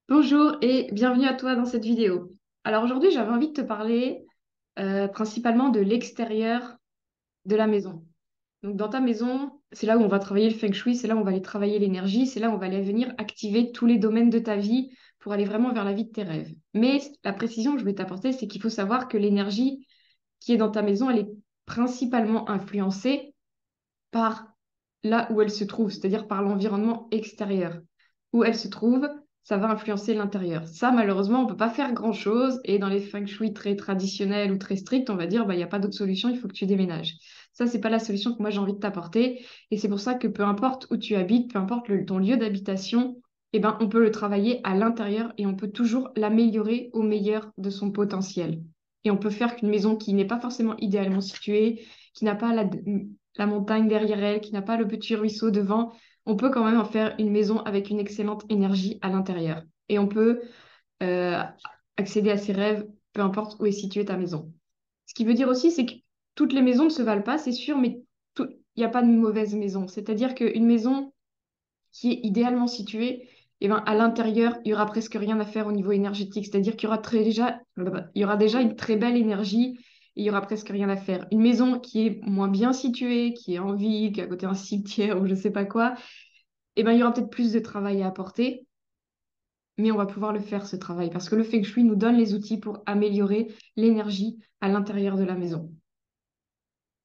Bonjour et bienvenue à toi dans cette vidéo. Alors aujourd'hui, j'avais envie de te parler principalement de l'extérieur de la maison. Donc dans ta maison, c'est là où on va travailler le feng shui, c'est là où on va aller travailler l'énergie, c'est là où on va aller venir activer tous les domaines de ta vie pour aller vraiment vers la vie de tes rêves. Mais la précision que je vais t'apporter, c'est qu'il faut savoir que l'énergie qui est dans ta maison, elle est principalement influencée par là où elle se trouve, c'est-à-dire par l'environnement extérieur. Où elle se trouve, ça va influencer l'intérieur. Ça, malheureusement, on ne peut pas faire grand-chose. Et dans les feng shui très traditionnels ou très stricts, on va dire, bah, il n'y a pas d'autre solution, il faut que tu déménages. Ça, c'est pas la solution que moi j'ai envie de t'apporter. Et c'est pour ça que peu importe où tu habites, peu importe ton lieu d'habitation, eh ben, on peut le travailler à l'intérieur et on peut toujours l'améliorer au meilleur de son potentiel. Et on peut faire qu'une maison qui n'est pas forcément idéalement située, qui n'a pas la montagne derrière elle, qui n'a pas le petit ruisseau devant, on peut quand même en faire une maison avec une excellente énergie à l'intérieur. Et on peut euh, accéder à ses rêves, peu importe où est située ta maison. Ce qui veut dire aussi, c'est que toutes les maisons ne se valent pas, c'est sûr, mais il n'y a pas de mauvaise maison. C'est-à-dire qu'une maison qui est idéalement située, eh ben, à l'intérieur, il y aura presque rien à faire au niveau énergétique. C'est-à-dire il y aura déjà une très belle énergie et il y aura presque rien à faire. Une maison qui est moins bien située, qui est en ville, qui est à côté d'un cimetière ou je ne sais pas quoi, eh ben, il y aura peut-être plus de travail à apporter, mais on va pouvoir le faire, ce travail, parce que le Feng Shui nous donne les outils pour améliorer l'énergie à l'intérieur de la maison.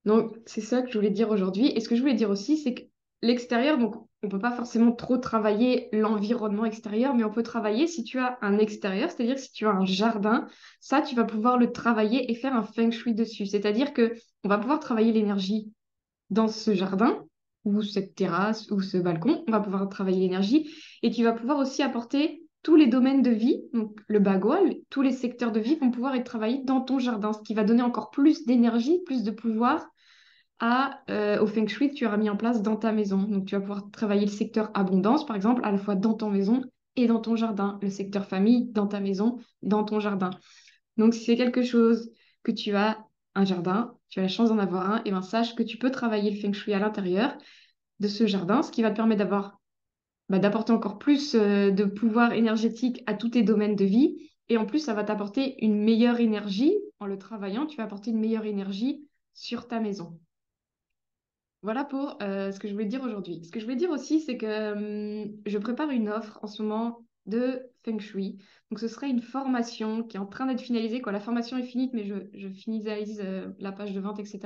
Donc, c'est ça que je voulais dire aujourd'hui. Et ce que je voulais dire aussi, c'est que l'extérieur, donc, on ne peut pas forcément trop travailler l'environnement extérieur, mais on peut travailler si tu as un extérieur, c'est-à-dire si tu as un jardin, ça, tu vas pouvoir le travailler et faire un Feng Shui dessus. C'est-à-dire que on va pouvoir travailler l'énergie dans ce jardin ou cette terrasse ou ce balcon, on va pouvoir travailler l'énergie et tu vas pouvoir aussi apporter tous les domaines de vie, donc le bagua, tous les secteurs de vie vont pouvoir être travaillés dans ton jardin, ce qui va donner encore plus d'énergie, plus de pouvoir au Feng Shui que tu auras mis en place dans ta maison. Donc tu vas pouvoir travailler le secteur abondance, par exemple, à la fois dans ton maison et dans ton jardin, le secteur famille dans ta maison, dans ton jardin. Donc, si c'est quelque chose que tu as un jardin, tu as la chance d'en avoir un, et bien sache que tu peux travailler le feng shui à l'intérieur de ce jardin, ce qui va te permettre d'apporter encore plus de pouvoir énergétique à tous tes domaines de vie. Et en plus, ça va t'apporter une meilleure énergie. En le travaillant, tu vas apporter une meilleure énergie sur ta maison. Voilà pour ce que je voulais dire aujourd'hui. Ce que je voulais dire aussi, c'est que je prépare une offre en ce moment de Feng Shui. Donc, ce serait une formation qui est en train d'être finalisée, quoi. La formation est finie, mais je finalise la page de vente, etc.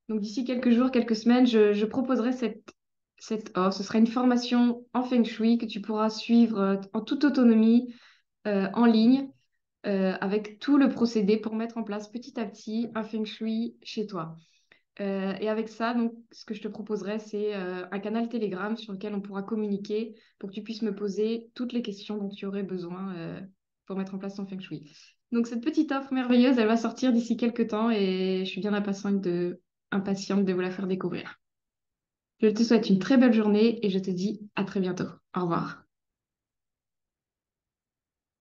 Donc, d'ici quelques jours, quelques semaines, je proposerai cette offre. Ce sera une formation en Feng Shui que tu pourras suivre en toute autonomie, en ligne, avec tout le procédé pour mettre en place petit à petit un Feng Shui chez toi. Et avec ça, donc, ce que je te proposerais, c'est un canal Telegram sur lequel on pourra communiquer pour que tu puisses me poser toutes les questions dont tu aurais besoin pour mettre en place ton Feng Shui. Donc, cette petite offre merveilleuse, elle va sortir d'ici quelques temps et je suis bien impatiente de vous la faire découvrir. Je te souhaite une très belle journée et je te dis à très bientôt. Au revoir.